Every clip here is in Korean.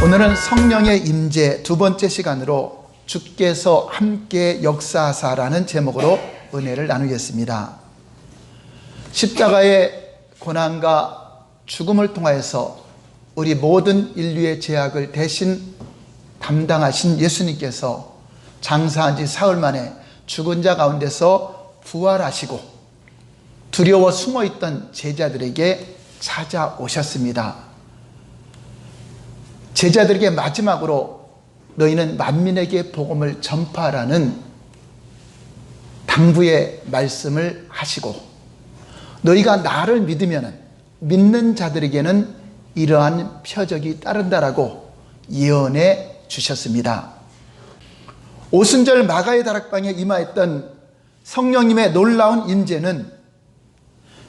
오늘은 성령의 임재 두 번째 시간으로 주께서 함께 역사하사라는 제목으로 은혜를 나누겠습니다. 십자가의 고난과 죽음을 통하여서 우리 모든 인류의 죄악을 대신 담당하신 예수님께서 장사한 지 사흘 만에 죽은 자 가운데서 부활하시고 두려워 숨어있던 제자들에게 찾아오셨습니다. 제자들에게 마지막으로 너희는 만민에게 복음을 전파하라는 당부의 말씀을 하시고 너희가 나를 믿으면 믿는 자들에게는 이러한 표적이 따른다라고 예언해 주셨습니다. 오순절 마가의 다락방에 임하였던 성령님의 놀라운 임재는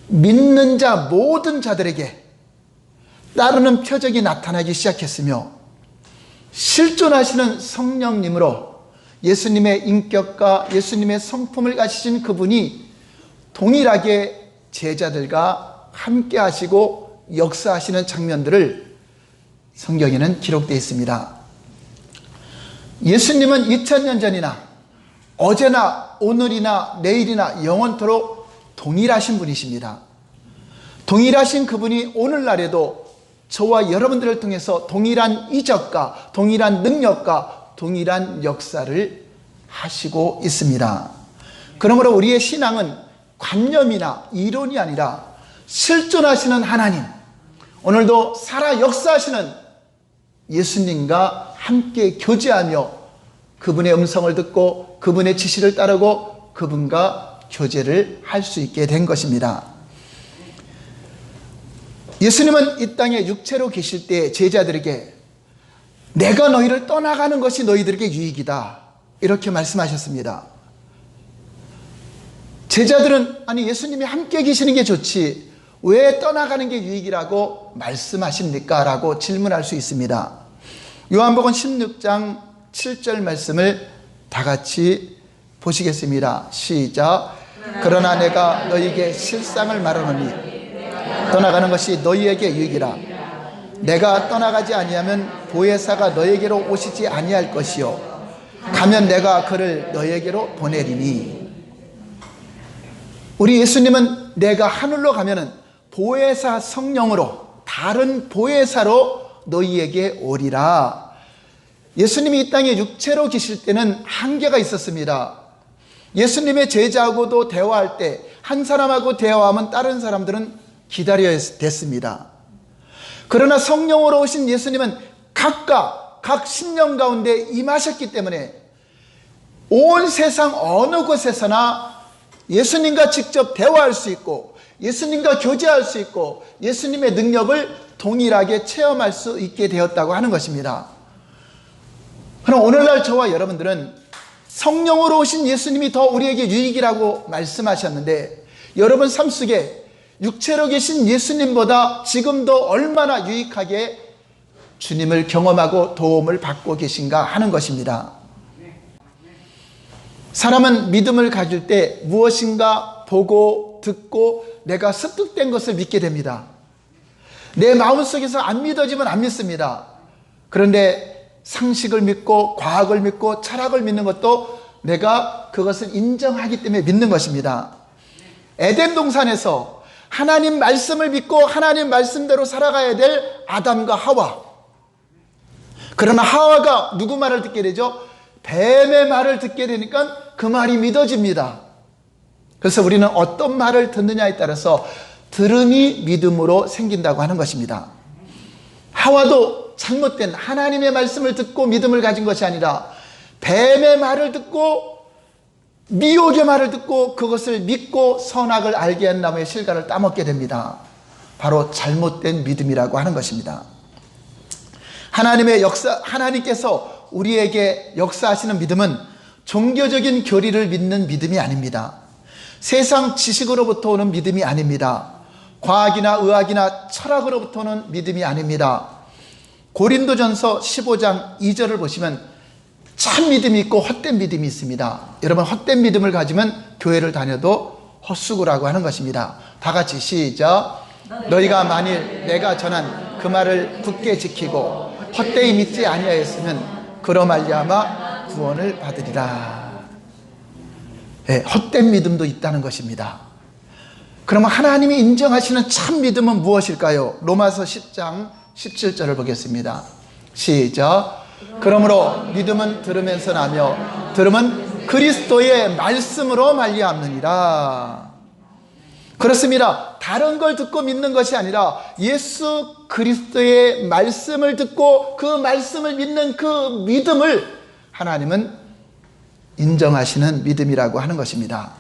믿는 자 모든 자들에게 따르는 표적이 나타나기 시작했으며 실존하시는 성령님으로 예수님의 인격과 예수님의 성품을 가지신 그분이 동일하게 제자들과 함께 하시고 역사하시는 장면들을 성경에는 기록되어 있습니다. 예수님은 2000년 전이나 어제나 오늘이나 내일이나 영원토록 동일하신 분이십니다. 동일하신 그분이 오늘날에도 저와 여러분들을 통해서 동일한 이적과 동일한 능력과 동일한 역사를 하시고 있습니다. 그러므로 우리의 신앙은 관념이나 이론이 아니라 실존하시는 하나님, 오늘도 살아 역사하시는 예수님과 함께 교제하며 그분의 음성을 듣고 그분의 지시를 따르고 그분과 교제를 할 수 있게 된 것입니다. 예수님은 이 땅에 육체로 계실 때 제자들에게 내가 너희를 떠나가는 것이 너희들에게 유익이다 이렇게 말씀하셨습니다. 제자들은 아니 예수님이 함께 계시는 게 좋지 왜 떠나가는 게 유익이라고 말씀하십니까? 라고 질문할 수 있습니다. 요한복음 16장 7절 말씀을 다 같이 보시겠습니다. 시작. 그러나 내가 너희에게 실상을 말하노니 떠나가는 것이 너희에게 유익이라. 내가 떠나가지 아니하면 보혜사가 너희에게로 오시지 아니할 것이요 가면 내가 그를 너희에게로 보내리니. 우리 예수님은 내가 하늘로 가면은 보혜사 성령으로 다른 보혜사로 너희에게 오리라. 예수님이 이 땅에 육체로 계실 때는 한계가 있었습니다. 예수님의 제자하고도 대화할 때 한 사람하고 대화하면 다른 사람들은 기다려야 됐습니다. 그러나 성령으로 오신 예수님은 각 심령 가운데 임하셨기 때문에 온 세상 어느 곳에서나 예수님과 직접 대화할 수 있고 예수님과 교제할 수 있고 예수님의 능력을 동일하게 체험할 수 있게 되었다고 하는 것입니다. 그럼 오늘날 저와 여러분들은 성령으로 오신 예수님이 더 우리에게 유익이라고 말씀하셨는데 여러분 삶 속에 육체로 계신 예수님보다 지금도 얼마나 유익하게 주님을 경험하고 도움을 받고 계신가 하는 것입니다. 사람은 믿음을 가질 때 무엇인가 보고 듣고 내가 습득된 것을 믿게 됩니다. 내 마음속에서 안 믿어지면 안 믿습니다. 그런데 상식을 믿고 과학을 믿고 철학을 믿는 것도 내가 그것을 인정하기 때문에 믿는 것입니다. 에덴 동산에서 하나님 말씀을 믿고 하나님 말씀대로 살아가야 될 아담과 하와. 그러나 하와가 누구 말을 듣게 되죠? 뱀의 말을 듣게 되니까 그 말이 믿어집니다. 그래서 우리는 어떤 말을 듣느냐에 따라서 들음이 믿음으로 생긴다고 하는 것입니다. 하와도 잘못된 하나님의 말씀을 듣고 믿음을 가진 것이 아니라 뱀의 말을 듣고 미혹의 말을 듣고 그것을 믿고 선악을 알게 한 나무의 실과를 따먹게 됩니다. 바로 잘못된 믿음이라고 하는 것입니다. 하나님께서 우리에게 역사하시는 믿음은 종교적인 교리를 믿는 믿음이 아닙니다. 세상 지식으로부터 오는 믿음이 아닙니다. 과학이나 의학이나 철학으로부터 오는 믿음이 아닙니다. 고린도전서 15장 2절을 보시면 참 믿음이 있고 헛된 믿음이 있습니다. 여러분 헛된 믿음을 가지면 교회를 다녀도 헛수고라고 하는 것입니다. 다 같이 시작. 너희가 만일 내가 전한 그 말을 굳게 지키고 헛되이 믿지 아니하였으면 그로 말미암아 구원을 받으리라. 네, 헛된 믿음도 있다는 것입니다. 그러면 하나님이 인정하시는 참 믿음은 무엇일까요? 로마서 10장 17절을 보겠습니다. 시작. 그러므로 믿음은 들으면서 나며 들음은 그리스도의 말씀으로 말미암느니라. 그렇습니다. 다른 걸 듣고 믿는 것이 아니라 예수 그리스도의 말씀을 듣고 그 말씀을 믿는 그 믿음을 하나님은 인정하시는 믿음이라고 하는 것입니다.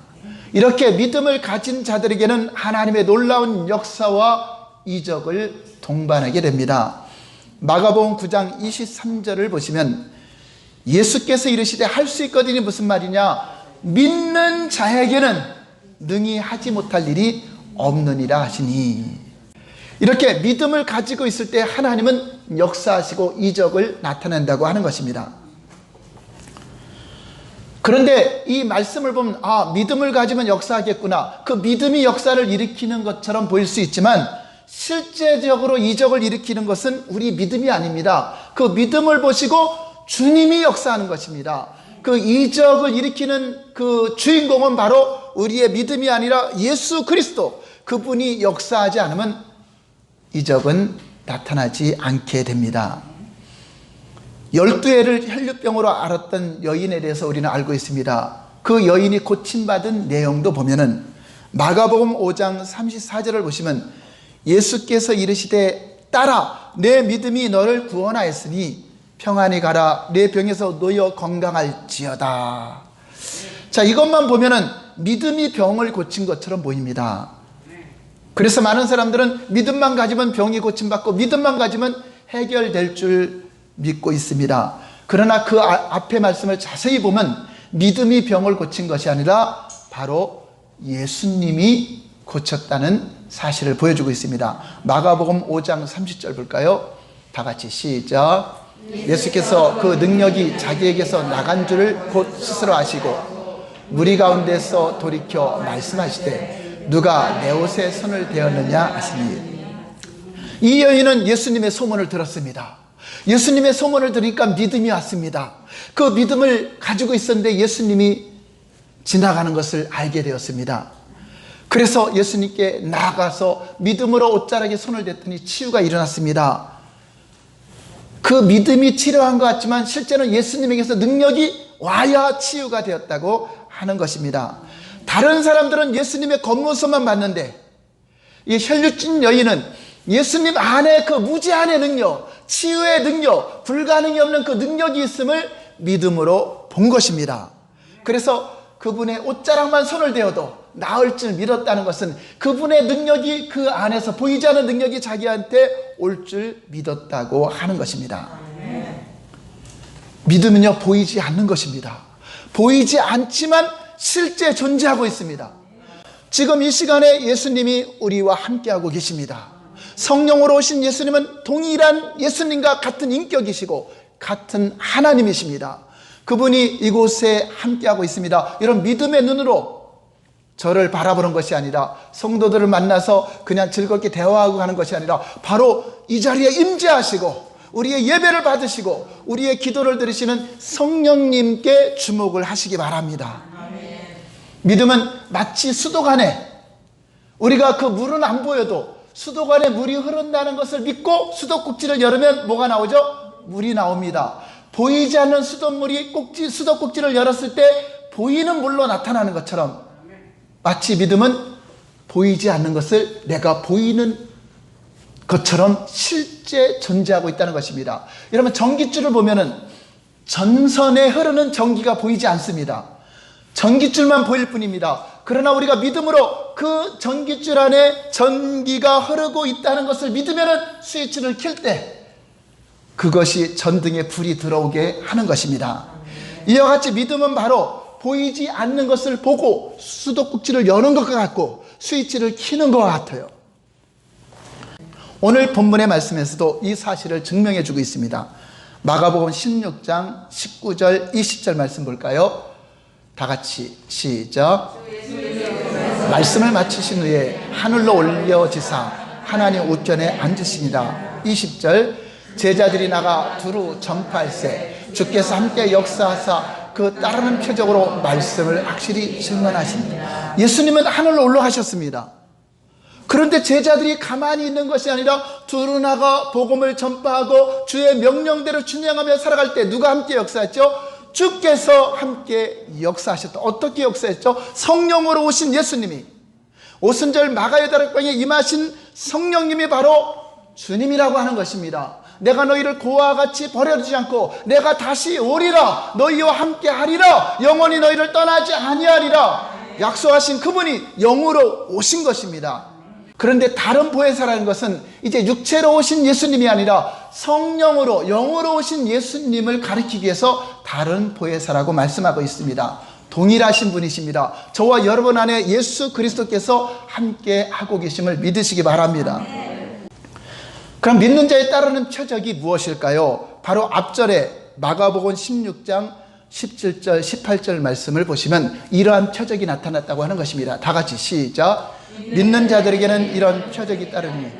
이렇게 믿음을 가진 자들에게는 하나님의 놀라운 역사와 이적을 동반하게 됩니다. 마가복음 9장 23절을 보시면 예수께서 이르시되 할 수 있거든이 무슨 말이냐? 믿는 자에게는 능히 하지 못할 일이 없느니라 하시니. 이렇게 믿음을 가지고 있을 때 하나님은 역사하시고 이적을 나타낸다고 하는 것입니다. 그런데 이 말씀을 보면 믿음을 가지면 역사하겠구나. 그 믿음이 역사를 일으키는 것처럼 보일 수 있지만 실제적으로 이적을 일으키는 것은 우리 믿음이 아닙니다. 그 믿음을 보시고 주님이 역사하는 것입니다. 그 이적을 일으키는 그 주인공은 바로 우리의 믿음이 아니라 예수 그리스도, 그분이 역사하지 않으면 이적은 나타나지 않게 됩니다. 12해를 혈류병으로 앓았던 여인에 대해서 우리는 알고 있습니다. 그 여인이 고침받은 내용도 보면은 마가복음 5장 34절을 보시면 예수께서 이르시되 딸아 내 믿음이 너를 구원하였으니 평안히 가라 내 병에서 놓여 건강할지어다. 자, 이것만 보면은 믿음이 병을 고친 것처럼 보입니다. 그래서 많은 사람들은 믿음만 가지면 병이 고침받고 믿음만 가지면 해결될 줄 믿고 있습니다. 그러나 그 앞에 말씀을 자세히 보면 믿음이 병을 고친 것이 아니라 바로 예수님이 고쳤다는 사실을 보여주고 있습니다. 마가복음 5장 30절 볼까요? 다 같이 시작. 예수께서 그 능력이 자기에게서 나간 줄을 곧 스스로 아시고 무리 가운데서 돌이켜 말씀하시되 누가 내 옷에 손을 대었느냐 하시니. 이 여인은 예수님의 소문을 들었습니다. 예수님의 소문을 들으니까 믿음이 왔습니다. 그 믿음을 가지고 있었는데 예수님이 지나가는 것을 알게 되었습니다. 그래서 예수님께 나아가서 믿음으로 옷자락에 손을 댔더니 치유가 일어났습니다. 그 믿음이 치료한 것 같지만 실제는 예수님에게서 능력이 와야 치유가 되었다고 하는 것입니다. 다른 사람들은 예수님의 겉모습만 봤는데 이 혈류증 여인은 예수님 안에 그 무제한의 능력, 치유의 능력, 불가능이 없는 그 능력이 있음을 믿음으로 본 것입니다. 그래서 그분의 옷자락만 손을 대어도 나을 줄 믿었다는 것은 그분의 능력이 그 안에서 보이지 않는 능력이 자기한테 올 줄 믿었다고 하는 것입니다. 믿음은요, 보이지 않는 것입니다. 보이지 않지만 실제 존재하고 있습니다. 지금 이 시간에 예수님이 우리와 함께하고 계십니다. 성령으로 오신 예수님은 동일한 예수님과 같은 인격이시고 같은 하나님이십니다. 그분이 이곳에 함께하고 있습니다. 이런 믿음의 눈으로 저를 바라보는 것이 아니라 성도들을 만나서 그냥 즐겁게 대화하고 가는 것이 아니라 바로 이 자리에 임재하시고 우리의 예배를 받으시고 우리의 기도를 들으시는 성령님께 주목을 하시기 바랍니다. 믿음은 마치 수도관에 우리가 그 물은 안 보여도 수도관에 물이 흐른다는 것을 믿고 수도꼭지를 열으면 뭐가 나오죠? 물이 나옵니다. 보이지 않는 수도꼭지를 열었을 때 보이는 물로 나타나는 것처럼 마치 믿음은 보이지 않는 것을 내가 보이는 것처럼 실제 존재하고 있다는 것입니다. 여러분, 전깃줄을 보면은 전선에 흐르는 전기가 보이지 않습니다. 전깃줄만 보일 뿐입니다. 그러나 우리가 믿음으로 그 전깃줄 안에 전기가 흐르고 있다는 것을 믿으면은 스위치를 켤 때 그것이 전등에 불이 들어오게 하는 것입니다. 이와 같이 믿음은 바로 보이지 않는 것을 보고 수도꼭지를 여는 것과 같고 스위치를 켜는 것과 같아요. 오늘 본문의 말씀에서도 이 사실을 증명해 주고 있습니다. 마가복음 16장 19절 20절 말씀 볼까요? 다 같이 시작. 말씀을 마치신 후에 하늘로 올려지사 하나님 우편에 앉으시니라. 20절. 제자들이 나가 두루 전파할세 주께서 함께 역사하사 그 따르는 표적으로 말씀을 확실히 증언하십니다. 예수님은 하늘로 올라가셨습니다. 그런데 제자들이 가만히 있는 것이 아니라 두루 나가 복음을 전파하고 주의 명령대로 준행하며 살아갈 때 누가 함께 역사했죠? 주께서 함께 역사하셨다. 어떻게 역사했죠? 성령으로 오신 예수님이, 오순절 마가의 다락방에 임하신 성령님이 바로 주님이라고 하는 것입니다. 내가 너희를 고아와 같이 버려두지 않고 내가 다시 오리라, 너희와 함께 하리라, 영원히 너희를 떠나지 아니하리라 약속하신 그분이 영으로 오신 것입니다. 그런데 다른 보혜사라는 것은 이제 육체로 오신 예수님이 아니라 성령으로 영으로 오신 예수님을 가리키기 위해서 다른 보혜사라고 말씀하고 있습니다. 동일하신 분이십니다. 저와 여러분 안에 예수 그리스도께서 함께 하고 계심을 믿으시기 바랍니다. 그럼 믿는 자에 따르는 표적이 무엇일까요? 바로 앞절에 마가복음 16장 17절 18절 말씀을 보시면 이러한 표적이 나타났다고 하는 것입니다. 다 같이 시작. 믿는 자들에게는 이런 표적이 따르니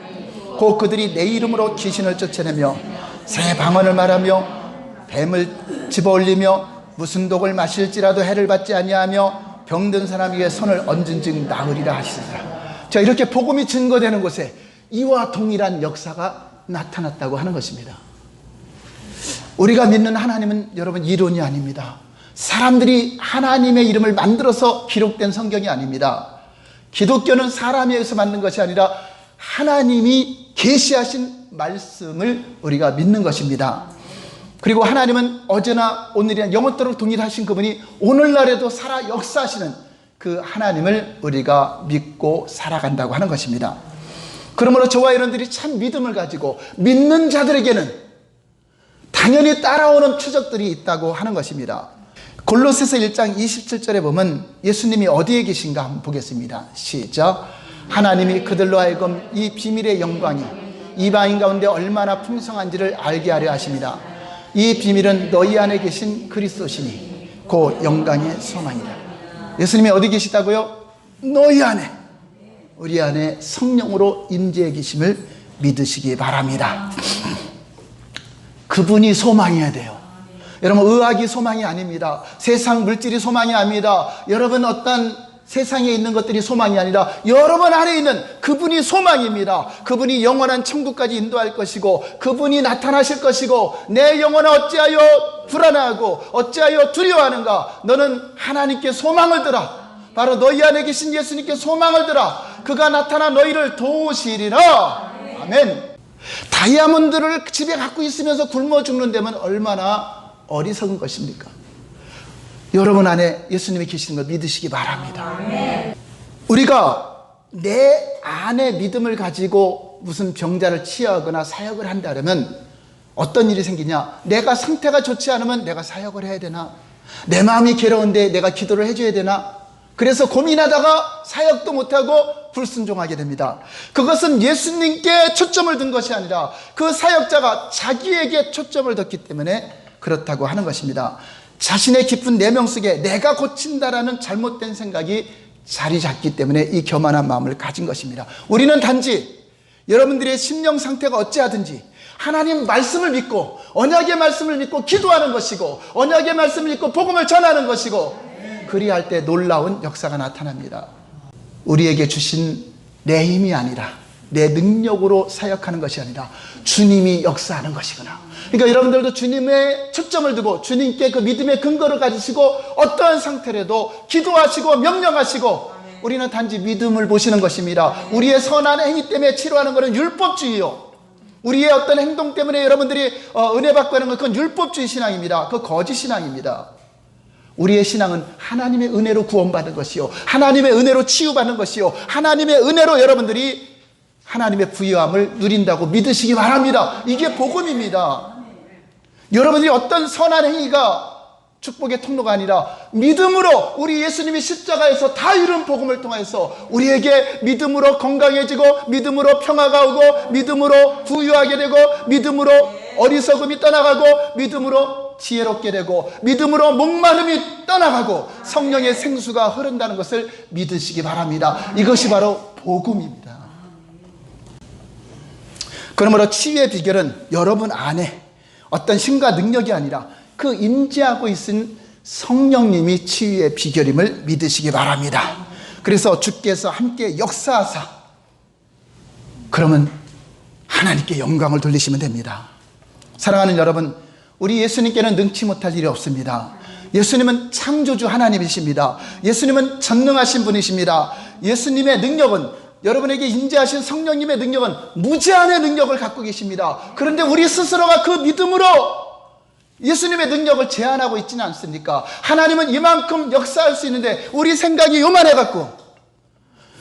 곧 그들이 내 이름으로 귀신을 쫓아내며 새 방언을 말하며 뱀을 집어올리며 무슨 독을 마실지라도 해를 받지 아니하며 병든 사람에게 손을 얹은 즉 나으리라 하시더라. 자, 이렇게 복음이 증거되는 곳에 이와 동일한 역사가 나타났다고 하는 것입니다. 우리가 믿는 하나님은 여러분 이론이 아닙니다. 사람들이 하나님의 이름을 만들어서 기록된 성경이 아닙니다. 기독교는 사람에 의해서 만든 것이 아니라 하나님이 계시하신 말씀을 우리가 믿는 것입니다. 그리고 하나님은 어제나 오늘이나 영원토록 동일하신 그분이 오늘날에도 살아 역사하시는 그 하나님을 우리가 믿고 살아간다고 하는 것입니다. 그러므로 저와 여러분들이 참 믿음을 가지고 믿는 자들에게는 당연히 따라오는 표적들이 있다고 하는 것입니다. 골로새서 1장 27절에 보면 예수님이 어디에 계신가 한번 보겠습니다. 시작. 하나님이 그들로 하여금 이 비밀의 영광이 이방인 가운데 얼마나 풍성한지를 알게 하려 하십니다. 이 비밀은 너희 안에 계신 그리스도시니 곧 영광의 소망이다. 예수님이 어디 계시다고요? 너희 안에, 우리 안에 성령으로 임재해 계심을 믿으시기 바랍니다. 그분이 소망이어야 돼요. 여러분, 의학이 소망이 아닙니다. 세상 물질이 소망이 아닙니다. 여러분, 어떤 세상에 있는 것들이 소망이 아니라 여러분 안에 있는 그분이 소망입니다. 그분이 영원한 천국까지 인도할 것이고 그분이 나타나실 것이고 내 영혼아 어찌하여 불안하고 어찌하여 두려워하는가? 너는 하나님께 소망을 들어. 바로 너희 안에 계신 예수님께 소망을 들어. 그가 나타나 너희를 도우시리라. 아멘. 다이아몬드를 집에 갖고 있으면서 굶어 죽는다면 얼마나 어리석은 것입니까? 여러분 안에 예수님이 계시는 걸 믿으시기 바랍니다. 우리가 내 안에 믿음을 가지고 무슨 병자를 치유하거나 사역을 한다면 어떤 일이 생기냐? 내가 상태가 좋지 않으면 내가 사역을 해야 되나? 내 마음이 괴로운데 내가 기도를 해줘야 되나? 그래서 고민하다가 사역도 못하고 불순종하게 됩니다. 그것은 예수님께 초점을 둔 것이 아니라 그 사역자가 자기에게 초점을 뒀기 때문에 그렇다고 하는 것입니다. 자신의 깊은 내면 속에 내가 고친다라는 잘못된 생각이 자리 잡기 때문에 이 교만한 마음을 가진 것입니다. 우리는 단지 여러분들의 심령 상태가 어찌하든지 하나님 말씀을 믿고 언약의 말씀을 믿고 기도하는 것이고 언약의 말씀을 믿고 복음을 전하는 것이고 그리할 때 놀라운 역사가 나타납니다. 우리에게 주신 내 힘이 아니라 내 능력으로 사역하는 것이 아니라 주님이 역사하는 것이구나. 그러니까 여러분들도 주님의 초점을 두고 주님께 그 믿음의 근거를 가지시고 어떠한 상태라도 기도하시고 명령하시고 우리는 단지 믿음을 보시는 것입니다. 우리의 선한 행위 때문에 치료하는 것은 율법주의요. 우리의 어떤 행동 때문에 여러분들이 은혜 받고 하는 것 그건 율법주의 신앙입니다. 그 거짓 신앙입니다. 우리의 신앙은 하나님의 은혜로 구원받는 것이요 하나님의 은혜로 치유받는 것이요 하나님의 은혜로 여러분들이 하나님의 부유함을 누린다고 믿으시기 바랍니다. 이게 복음입니다. 여러분들이 어떤 선한 행위가 축복의 통로가 아니라 믿음으로 우리 예수님이 십자가에서 다 이룬 복음을 통해서 우리에게 믿음으로 건강해지고 믿음으로 평화가 오고 믿음으로 부유하게 되고 믿음으로 어리석음이 떠나가고 믿음으로 지혜롭게 되고 믿음으로 목마름이 떠나가고 성령의 생수가 흐른다는 것을 믿으시기 바랍니다. 이것이 바로 복음입니다. 그러므로 치유의 비결은 여러분 안에 어떤 힘과 능력이 아니라 그 임재하고 있는 성령님이 치유의 비결임을 믿으시기 바랍니다. 그래서 주께서 함께 역사하사 그러면 하나님께 영광을 돌리시면 됩니다. 사랑하는 여러분, 우리 예수님께는 능치 못할 일이 없습니다. 예수님은 창조주 하나님이십니다. 예수님은 전능하신 분이십니다. 예수님의 능력은, 여러분에게 임재하신 성령님의 능력은 무제한의 능력을 갖고 계십니다. 그런데 우리 스스로가 그 믿음으로 예수님의 능력을 제한하고 있지는 않습니까? 하나님은 이만큼 역사할 수 있는데 우리 생각이 요만해갖고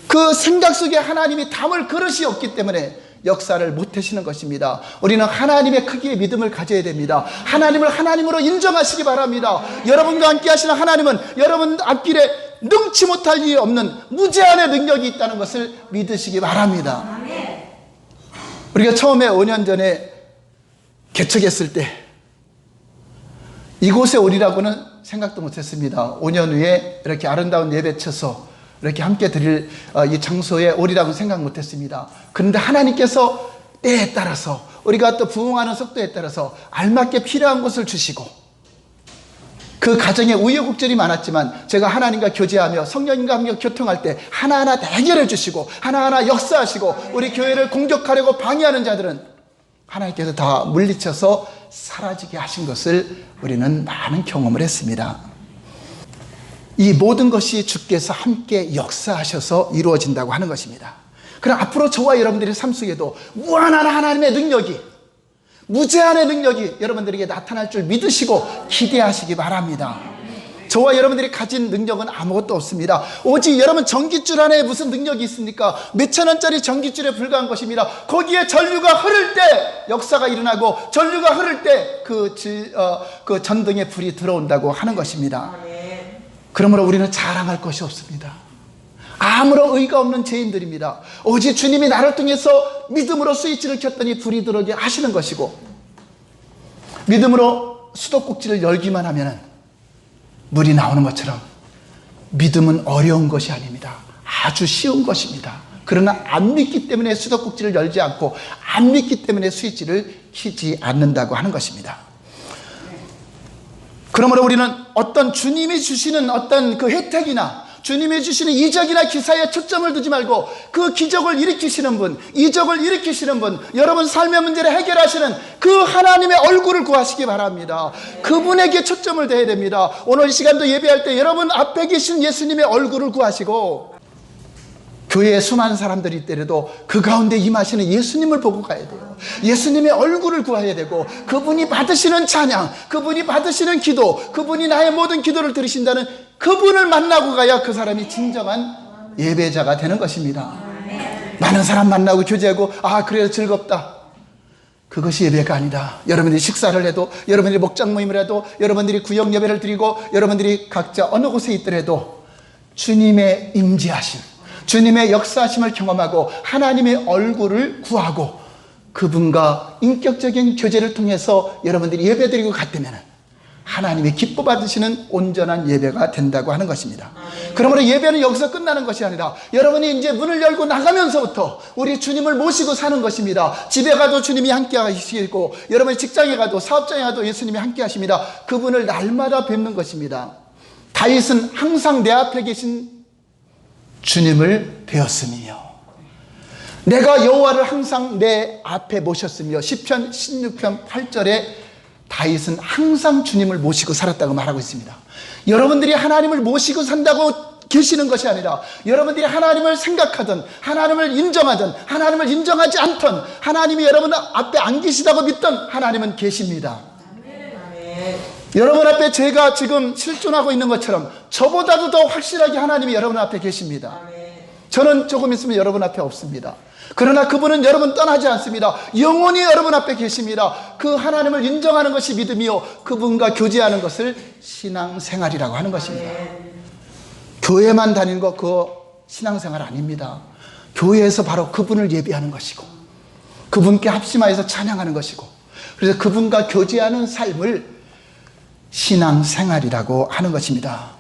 그 생각 속에 하나님이 담을 그릇이 없기 때문에 역사를 못하시는 것입니다. 우리는 하나님의 크기의 믿음을 가져야 됩니다. 하나님을 하나님으로 인정하시기 바랍니다. 여러분과 함께 하시는 하나님은 여러분 앞길에 능치 못할 일이 없는 무제한의 능력이 있다는 것을 믿으시기 바랍니다. 우리가 처음에 5년 전에 개척했을 때 이곳에 오리라고는 생각도 못했습니다. 5년 후에 이렇게 아름다운 예배 쳐서 이렇게 함께 드릴 이 장소에 오리라고 생각 못했습니다. 그런데 하나님께서 때에 따라서 우리가 또 부흥하는 속도에 따라서 알맞게 필요한 것을 주시고, 그 가정에 우여곡절이 많았지만 제가 하나님과 교제하며 성령님과 함께 교통할 때 하나하나 다 해결해 주시고 하나하나 역사하시고, 우리 교회를 공격하려고 방해하는 자들은 하나님께서 다 물리쳐서 사라지게 하신 것을 우리는 많은 경험을 했습니다. 이 모든 것이 주께서 함께 역사하셔서 이루어진다고 하는 것입니다. 그럼 앞으로 저와 여러분들의 삶 속에도 무한한 하나님의 능력이, 무제한의 능력이 여러분들에게 나타날 줄 믿으시고 기대하시기 바랍니다. 저와 여러분들이 가진 능력은 아무것도 없습니다. 오직 여러분 전깃줄 안에 무슨 능력이 있습니까? 몇천 원짜리 전깃줄에 불과한 것입니다. 거기에 전류가 흐를 때 역사가 일어나고, 전류가 흐를 때 그 전등에 불이 들어온다고 하는 것입니다. 그러므로 우리는 자랑할 것이 없습니다. 아무런 의가 없는 죄인들입니다. 오직 주님이 나를 통해서 믿음으로 스위치를 켰더니 불이 들어오게 하시는 것이고, 믿음으로 수도꼭지를 열기만 하면 물이 나오는 것처럼 믿음은 어려운 것이 아닙니다. 아주 쉬운 것입니다. 그러나 안 믿기 때문에 수도꼭지를 열지 않고, 안 믿기 때문에 스위치를 켜지 않는다고 하는 것입니다. 그러므로 우리는 어떤 주님이 주시는 어떤 그 혜택이나 주님이 주시는 이적이나 기사에 초점을 두지 말고, 그 기적을 일으키시는 분, 이적을 일으키시는 분, 여러분 삶의 문제를 해결하시는 그 하나님의 얼굴을 구하시기 바랍니다. 그분에게 초점을 둬야 됩니다. 오늘 이 시간도 예배할 때 여러분 앞에 계신 예수님의 얼굴을 구하시고, 교회에 수많은 사람들이 있더라도 그 가운데 임하시는 예수님을 보고 가야 돼요. 예수님의 얼굴을 구해야 되고, 그분이 받으시는 찬양, 그분이 받으시는 기도, 그분이 나의 모든 기도를 들으신다는 그분을 만나고 가야 그 사람이 진정한 예배자가 되는 것입니다. 많은 사람 만나고 교제하고 그래서 즐겁다, 그것이 예배가 아니다. 여러분들이 식사를 해도, 여러분들이 목장 모임을 해도, 여러분들이 구역 예배를 드리고, 여러분들이 각자 어느 곳에 있더라도 주님의 임재하심, 주님의 역사하심을 경험하고 하나님의 얼굴을 구하고 그분과 인격적인 교제를 통해서 여러분들이 예배드리고 갔다면 하나님이 기뻐 받으시는 온전한 예배가 된다고 하는 것입니다. 그러므로 예배는 여기서 끝나는 것이 아니라 여러분이 이제 문을 열고 나가면서부터 우리 주님을 모시고 사는 것입니다. 집에 가도 주님이 함께 하시고, 여러분이 직장에 가도 사업장에 가도 예수님이 함께 하십니다. 그분을 날마다 뵙는 것입니다. 다윗은 항상 내 앞에 계신 주님을 배웠으며 내가 여호와를 항상 내 앞에 모셨으며, 시편 16편 8절에 다윗은 항상 주님을 모시고 살았다고 말하고 있습니다. 여러분들이 하나님을 모시고 산다고 계시는 것이 아니라, 여러분들이 하나님을 생각하든 하나님을 인정하든 하나님을 인정하지 않든 하나님이 여러분 앞에 안 계시다고 믿든 하나님은 계십니다. 여러분 앞에 제가 지금 실존하고 있는 것처럼 저보다도 더 확실하게 하나님이 여러분 앞에 계십니다. 저는 조금 있으면 여러분 앞에 없습니다. 그러나 그분은 여러분 떠나지 않습니다. 영원히 여러분 앞에 계십니다. 그 하나님을 인정하는 것이 믿음이요, 그분과 교제하는 것을 신앙생활이라고 하는 것입니다. 교회만 다니는 것, 그거 신앙생활 아닙니다. 교회에서 바로 그분을 예배하는 것이고, 그분께 합심하여서 찬양하는 것이고, 그래서 그분과 교제하는 삶을 신앙생활이라고 하는 것입니다.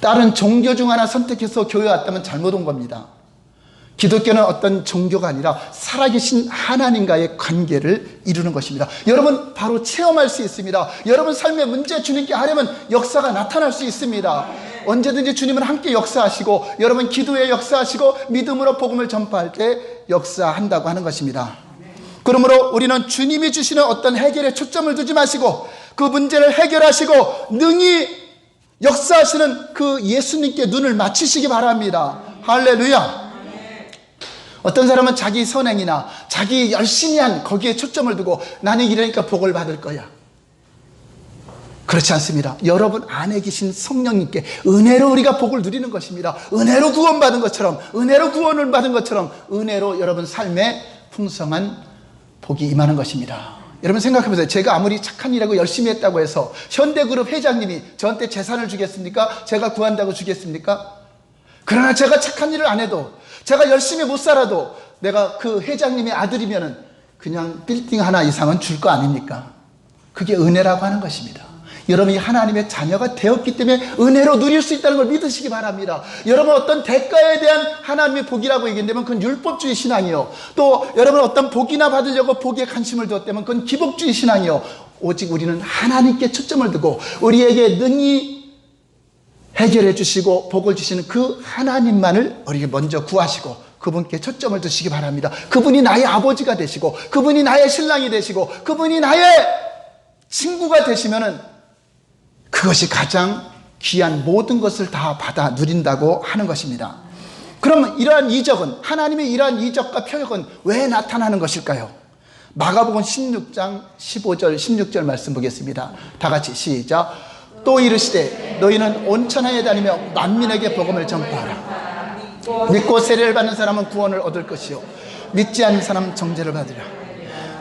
다른 종교 중 하나 선택해서 교회 왔다면 잘못 온 겁니다. 기독교는 어떤 종교가 아니라 살아계신 하나님과의 관계를 이루는 것입니다. 여러분 바로 체험할 수 있습니다. 여러분 삶의 문제 주님께 하려면 역사가 나타날 수 있습니다. 언제든지 주님은 함께 역사하시고 여러분 기도에 역사하시고 믿음으로 복음을 전파할 때 역사한다고 하는 것입니다. 그러므로 우리는 주님이 주시는 어떤 해결에 초점을 두지 마시고 그 문제를 해결하시고 능히 역사하시는 그 예수님께 눈을 맞추시기 바랍니다. 할렐루야. 어떤 사람은 자기 선행이나 자기 열심히 한 거기에 초점을 두고 나는 이러니까 복을 받을 거야. 그렇지 않습니다. 여러분 안에 계신 성령님께 은혜로 우리가 복을 누리는 것입니다. 은혜로 구원받은 것처럼, 은혜로 구원을 받은 것처럼 은혜로 여러분 삶에 풍성한 복이 임하는 것입니다. 여러분 생각해보세요. 제가 아무리 착한 일하고 열심히 했다고 해서 현대그룹 회장님이 저한테 재산을 주겠습니까? 제가 구한다고 주겠습니까? 그러나 제가 착한 일을 안 해도, 제가 열심히 못 살아도 내가 그 회장님의 아들이면은 그냥 빌딩 하나 이상은 줄 거 아닙니까? 그게 은혜라고 하는 것입니다. 여러분이 하나님의 자녀가 되었기 때문에 은혜로 누릴 수 있다는 걸 믿으시기 바랍니다. 여러분 어떤 대가에 대한 하나님의 복이라고 얘기한다면 그건 율법주의 신앙이요. 또 여러분 어떤 복이나 받으려고 복에 관심을 두었다면 그건 기복주의 신앙이요. 오직 우리는 하나님께 초점을 두고 우리에게 능히 해결해 주시고 복을 주시는 그 하나님만을 우리에게 먼저 구하시고 그분께 초점을 두시기 바랍니다. 그분이 나의 아버지가 되시고 그분이 나의 신랑이 되시고 그분이 나의 친구가 되시면은 그것이 가장 귀한 모든 것을 다 받아 누린다고 하는 것입니다. 그럼 이러한 이적은, 하나님의 이러한 이적과 표적은 왜 나타나는 것일까요? 마가복음 16장 15절 16절 말씀 보겠습니다. 다 같이 시작. 또 이르시되 너희는 온 천하에 다니며 만민에게 복음을 전파하라. 믿고 세례를 받는 사람은 구원을 얻을 것이요 믿지 않는 사람은 정죄를 받으리라.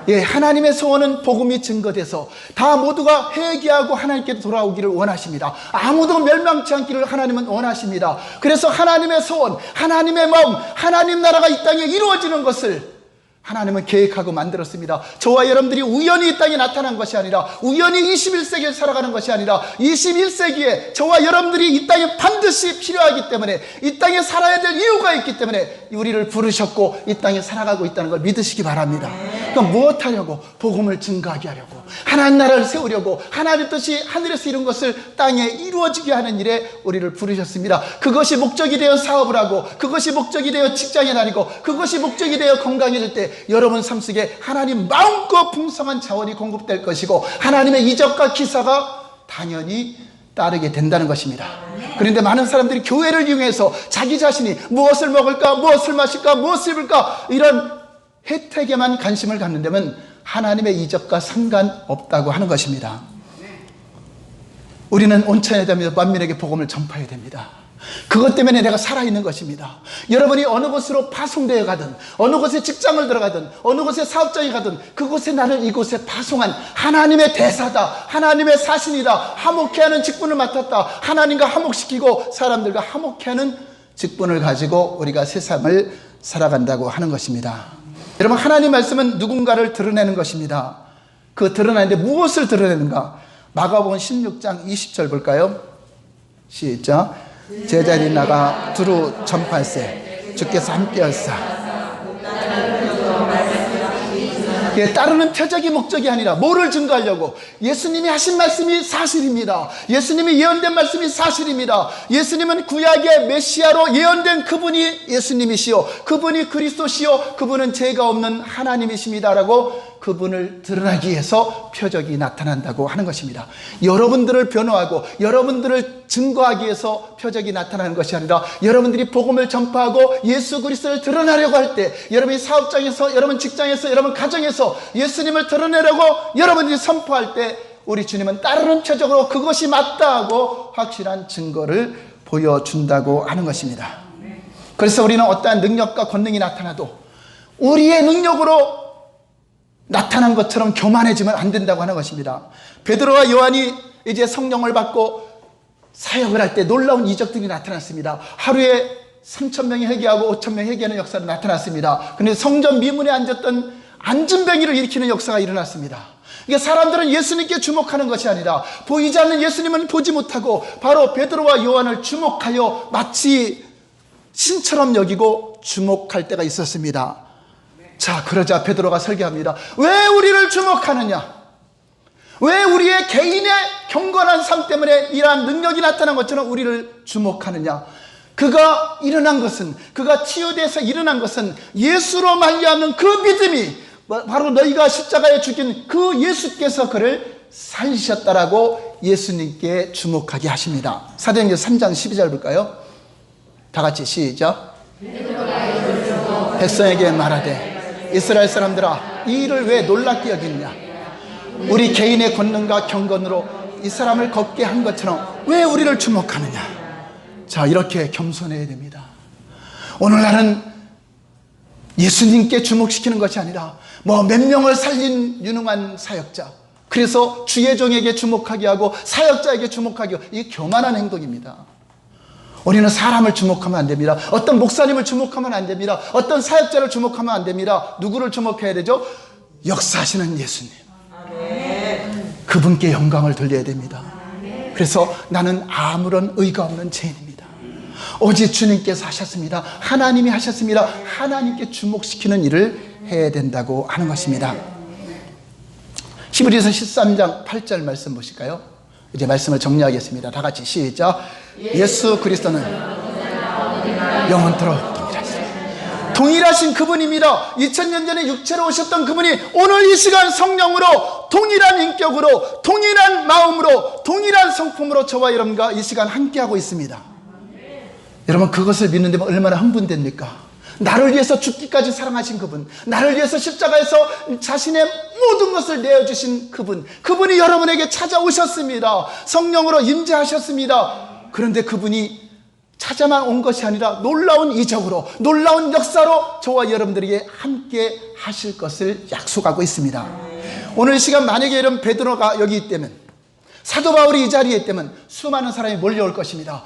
예, 하나님의 소원은 복음이 증거돼서 다 모두가 회개하고 하나님께 돌아오기를 원하십니다. 아무도 멸망치 않기를 하나님은 원하십니다. 그래서 하나님의 소원, 하나님의 마음, 하나님 나라가 이 땅에 이루어지는 것을 하나님은 계획하고 만들었습니다. 저와 여러분들이 우연히 이 땅에 나타난 것이 아니라 우연히 21세기를 살아가는 것이 아니라 21세기에 저와 여러분들이 이 땅에 반드시 필요하기 때문에 이 땅에 살아야 될 이유가 있기 때문에 우리를 부르셨고 이 땅에 살아가고 있다는 걸 믿으시기 바랍니다. 그럼 무엇 하려고? 복음을 증거하게 하려고, 하나님 나라를 세우려고, 하나님 뜻이 하늘에서 이룬 것을 땅에 이루어지게 하는 일에 우리를 부르셨습니다. 그것이 목적이 되어 사업을 하고, 그것이 목적이 되어 직장에 다니고, 그것이 목적이 되어 건강해질 때 여러분 삶 속에 하나님 마음껏 풍성한 자원이 공급될 것이고 하나님의 이적과 기사가 당연히 따르게 된다는 것입니다. 그런데 많은 사람들이 교회를 이용해서 자기 자신이 무엇을 먹을까, 무엇을 마실까, 무엇을 입을까 이런 혜택에만 관심을 갖는다면 하나님의 이적과 상관없다고 하는 것입니다. 우리는 온천에 다니며 만민에게 복음을 전파해야 됩니다. 그것 때문에 내가 살아있는 것입니다. 여러분이 어느 곳으로 파송되어 가든, 어느 곳에 직장을 들어가든, 어느 곳에 사업장에 가든 그곳에 나를 이곳에 파송한 하나님의 대사다, 하나님의 사신이다, 화목케 하는 직분을 맡았다, 하나님과 화목시키고 사람들과 화목케 하는 직분을 가지고 우리가 세상을 살아간다고 하는 것입니다. 여러분 하나님 말씀은 누군가를 드러내는 것입니다. 그 드러내는데 무엇을 드러내는가? 마가복음 16장 20절 볼까요? 시작. 제자들이 나가 두루 전파할세 주께서 함께하사. 예, 따르는 표적이 목적이 아니라 뭐를 증거하려고? 예수님이 하신 말씀이 사실입니다. 예수님이 예언된 말씀이 사실입니다. 예수님은 구약의 메시아로 예언된 그분이 예수님이시요 그분이 그리스도시요 그분은 죄가 없는 하나님이십니다라고 그분을 드러나기 위해서 표적이 나타난다고 하는 것입니다. 여러분들을 변호하고 여러분들을 증거하기 위해서 표적이 나타나는 것이 아니라 여러분들이 복음을 전파하고 예수 그리스도를 드러나려고 할 때 여러분이 사업장에서, 여러분 직장에서, 여러분 가정에서 예수님을 드러내려고 여러분들이 선포할 때 우리 주님은 따르는 표적으로 그것이 맞다 하고 확실한 증거를 보여준다고 하는 것입니다. 그래서 우리는 어떠한 능력과 권능이 나타나도 우리의 능력으로 나타난 것처럼 교만해지면 안 된다고 하는 것입니다. 베드로와 요한이 이제 성령을 받고 사역을 할 때 놀라운 이적들이 나타났습니다. 하루에 3,000명이 회개하고 5,000명이 회개하는 역사가 나타났습니다. 그런데 성전 미문에 앉았던 안진뱅이를 일으키는 역사가 일어났습니다. 이게 사람들은 예수님께 주목하는 것이 아니라 보이지 않는 예수님은 보지 못하고 바로 베드로와 요한을 주목하여 마치 신처럼 여기고 주목할 때가 있었습니다. 자, 그러자 베드로가 설교합니다. 왜 우리를 주목하느냐? 왜 우리의 개인의 경건한 삶 때문에 이러한 능력이 나타난 것처럼 우리를 주목하느냐? 그가 일어난 것은, 그가 치유돼서 일어난 것은 예수로 말미암는 그 믿음이, 바로 너희가 십자가에 죽인 그 예수께서 그를 살리셨다라고 예수님께 주목하게 하십니다. 사도행전 3장 12절 볼까요? 다 같이 시작. 백성에게 말하되 이스라엘 사람들아, 이 일을 왜 놀랍게 여기느냐? 우리 개인의 권능과 경건으로 이 사람을 걷게 한 것처럼 왜 우리를 주목하느냐? 자, 이렇게 겸손해야 됩니다. 오늘날은 예수님께 주목시키는 것이 아니라 몇 명을 살린 유능한 사역자, 그래서 주의 종에게 주목하게 하고 사역자에게 주목하게 하고, 이게 교만한 행동입니다. 우리는 사람을 주목하면 안 됩니다. 어떤 목사님을 주목하면 안 됩니다. 어떤 사역자를 주목하면 안 됩니다. 누구를 주목해야 되죠? 역사하시는 예수님, 그분께 영광을 돌려야 됩니다. 그래서 나는 아무런 의가 없는 죄인입니다. 오직 주님께서 하셨습니다. 하나님이 하셨습니다. 하나님께 주목시키는 일을 해야 된다고 하는 것입니다. 히브리서 13장 8절 말씀 보실까요? 이제 말씀을 정리하겠습니다. 다 같이 시작. 예수 그리스도는 영원토록 동일하신 그분입니다. 2000년 전에 육체로 오셨던 그분이 오늘 이 시간 성령으로 동일한 인격으로 동일한 마음으로 동일한 성품으로 저와 여러분과 이 시간 함께하고 있습니다. 여러분, 그것을 믿는데 얼마나 흥분됩니까? 나를 위해서 죽기까지 사랑하신 그분, 나를 위해서 십자가에서 자신의 모든 것을 내어주신 그분, 그분이 여러분에게 찾아오셨습니다. 성령으로 임재하셨습니다. 그런데 그분이 찾아만 온 것이 아니라 놀라운 이적으로, 놀라운 역사로 저와 여러분들에게 함께 하실 것을 약속하고 있습니다. 오늘 시간 만약에 여러분 베드로가 여기 있다면, 사도 바울이 이 자리에 있다면 수많은 사람이 몰려올 것입니다.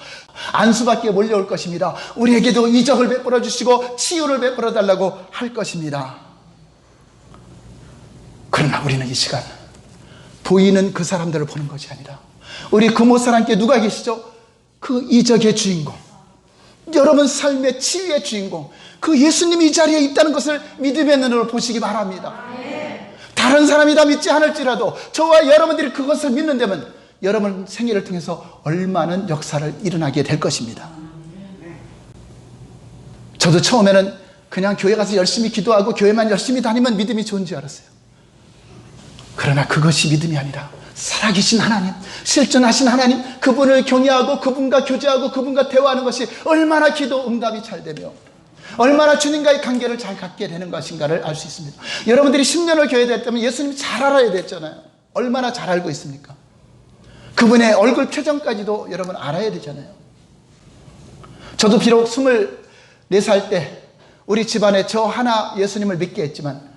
안수받기에 몰려올 것입니다. 우리에게도 이적을 베풀어 주시고 치유를 베풀어 달라고 할 것입니다. 그러나 우리는 이 시간 보이는 그 사람들을 보는 것이 아니라 우리 금오살 함께 누가 계시죠? 그 이적의 주인공, 여러분 삶의 치유의 주인공, 그 예수님이 이 자리에 있다는 것을 믿음의 눈으로 보시기 바랍니다. 다른 사람이 다 믿지 않을지라도 저와 여러분들이 그것을 믿는다면 여러분 생애를 통해서 얼마나 역사를 일어나게 될 것입니다. 저도 처음에는 그냥 교회 가서 열심히 기도하고 교회만 열심히 다니면 믿음이 좋은 줄 알았어요. 그러나 그것이 믿음이 아니라 살아계신 하나님, 실존하신 하나님, 그분을 경외하고 그분과 교제하고 그분과 대화하는 것이 얼마나 기도 응답이 잘 되며 얼마나 주님과의 관계를 잘 갖게 되는 것인가를 알 수 있습니다. 여러분들이 10년을 교회에 됐다면 예수님 잘 알아야 됐잖아요. 얼마나 잘 알고 있습니까? 그분의 얼굴 표정까지도 여러분 알아야 되잖아요. 저도 비록 24살 때 우리 집안에 저 하나 예수님을 믿게 했지만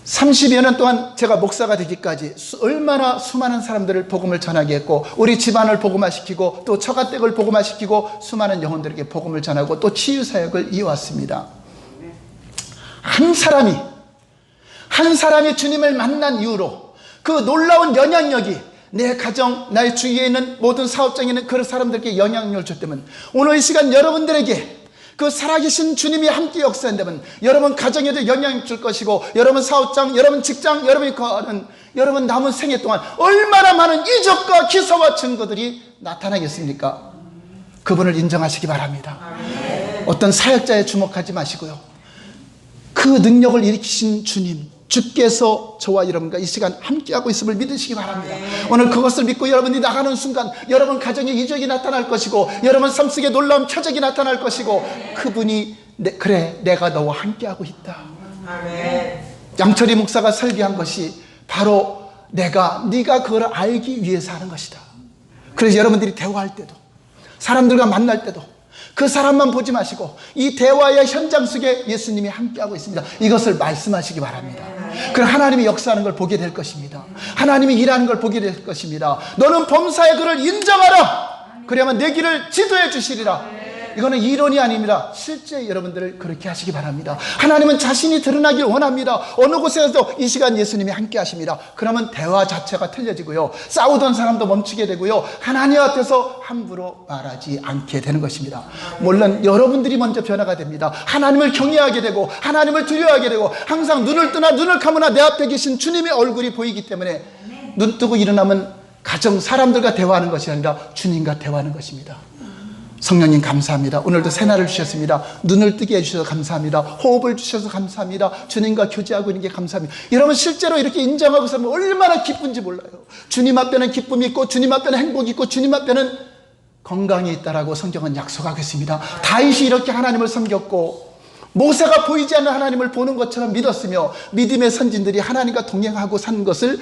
30여 년 동안 제가 목사가 되기까지 얼마나 수많은 사람들을 복음을 전하게 했고, 우리 집안을 복음화시키고 또 처가댁을 복음화시키고 수많은 영혼들에게 복음을 전하고 또 치유사역을 이어왔습니다. 한 사람이 주님을 만난 이후로 그 놀라운 영향력이 내 가정, 나의 주위에 있는 모든 사업장에 있는 그런 사람들에게 영향력을 줬다면, 오늘 이 시간 여러분들에게 그 살아계신 주님이 함께 역사한다면 여러분 가정에도 영향을 줄 것이고, 여러분 사업장, 여러분 직장, 여러분이 거하는 여러분 남은 생애 동안 얼마나 많은 이적과 기사와 증거들이 나타나겠습니까? 그분을 인정하시기 바랍니다. 어떤 사역자에 주목하지 마시고요, 그 능력을 일으키신 주님, 주께서 저와 여러분과 이 시간 함께하고 있음을 믿으시기 바랍니다. 오늘 그것을 믿고 여러분이 나가는 순간 여러분 가정에 이적이 나타날 것이고, 여러분 삶 속에 놀라운 표적이 나타날 것이고, 그분이 그래 내가 너와 함께하고 있다. 양철이 목사가 설교한 것이 바로 네가 그걸 알기 위해서 하는 것이다. 그래서 여러분들이 대화할 때도, 사람들과 만날 때도 그 사람만 보지 마시고 이 대화의 현장 속에 예수님이 함께하고 있습니다. 이것을 말씀하시기 바랍니다. 그럼 하나님이 역사하는 걸 보게 될 것입니다. 하나님이 일하는 걸 보게 될 것입니다. 너는 범사의 그를 인정하라. 그러면 내 길을 지도해 주시리라. 이거는 이론이 아닙니다. 실제 여러분들 그렇게 하시기 바랍니다. 하나님은 자신이 드러나길 원합니다. 어느 곳에서도 이 시간 예수님이 함께 하십니다. 그러면 대화 자체가 틀려지고요, 싸우던 사람도 멈추게 되고요, 하나님 앞에서 함부로 말하지 않게 되는 것입니다. 물론 여러분들이 먼저 변화가 됩니다. 하나님을 경외하게 되고 하나님을 두려워하게 되고 항상 눈을 뜨나 눈을 감으나 내 앞에 계신 주님의 얼굴이 보이기 때문에 눈 뜨고 일어나면 가정 사람들과 대화하는 것이 아니라 주님과 대화하는 것입니다. 성령님 감사합니다. 오늘도 새날을 주셨습니다. 눈을 뜨게 해주셔서 감사합니다. 호흡을 주셔서 감사합니다. 주님과 교제하고 있는 게 감사합니다. 여러분 실제로 이렇게 인정하고 살면 얼마나 기쁜지 몰라요. 주님 앞에는 기쁨이 있고 주님 앞에는 행복이 있고 주님 앞에는 건강이 있다라고 성경은 약속하고 있습니다. 다윗이 이렇게 하나님을 섬겼고 모세가 보이지 않는 하나님을 보는 것처럼 믿었으며 믿음의 선진들이 하나님과 동행하고 산 것을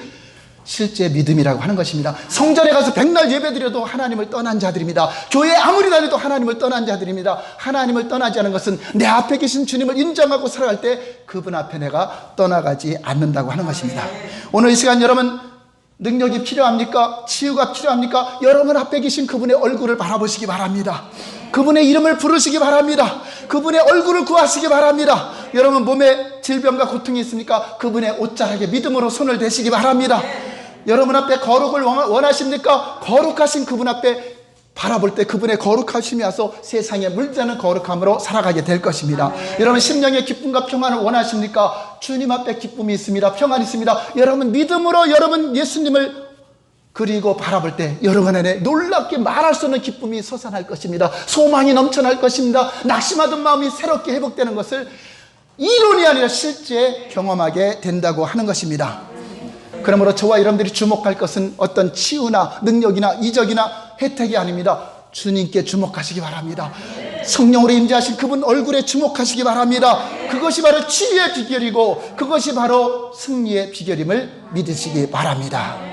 실제 믿음이라고 하는 것입니다. 성전에 가서 백날 예배드려도 하나님을 떠난 자들입니다. 교회에 아무리 다녀도 하나님을 떠난 자들입니다. 하나님을 떠나지 않은 것은 내 앞에 계신 주님을 인정하고 살아갈 때 그분 앞에 내가 떠나가지 않는다고 하는 것입니다. 오늘 이 시간 여러분 능력이 필요합니까? 치유가 필요합니까? 여러분 앞에 계신 그분의 얼굴을 바라보시기 바랍니다. 그분의 이름을 부르시기 바랍니다. 그분의 얼굴을 구하시기 바랍니다. 여러분 몸에 질병과 고통이 있습니까? 그분의 옷자락에 믿음으로 손을 대시기 바랍니다. 여러분 앞에 거룩을 원하십니까? 거룩하신 그분 앞에 바라볼 때 그분의 거룩하심이 와서 세상에 물지 않은 거룩함으로 살아가게 될 것입니다. 여러분 심령의 기쁨과 평안을 원하십니까? 주님 앞에 기쁨이 있습니다. 평안이 있습니다. 여러분 믿음으로 여러분 예수님을 그리고 바라볼 때 여러분 안에 놀랍게 말할 수 없는 기쁨이 솟아날 것입니다. 소망이 넘쳐날 것입니다. 낙심하던 마음이 새롭게 회복되는 것을 이론이 아니라 실제 경험하게 된다고 하는 것입니다. 그러므로 저와 여러분들이 주목할 것은 어떤 치유나 능력이나 이적이나 혜택이 아닙니다. 주님께 주목하시기 바랍니다. 성령으로 임재하신 그분 얼굴에 주목하시기 바랍니다. 그것이 바로 치유의 비결이고 그것이 바로 승리의 비결임을 믿으시기 바랍니다.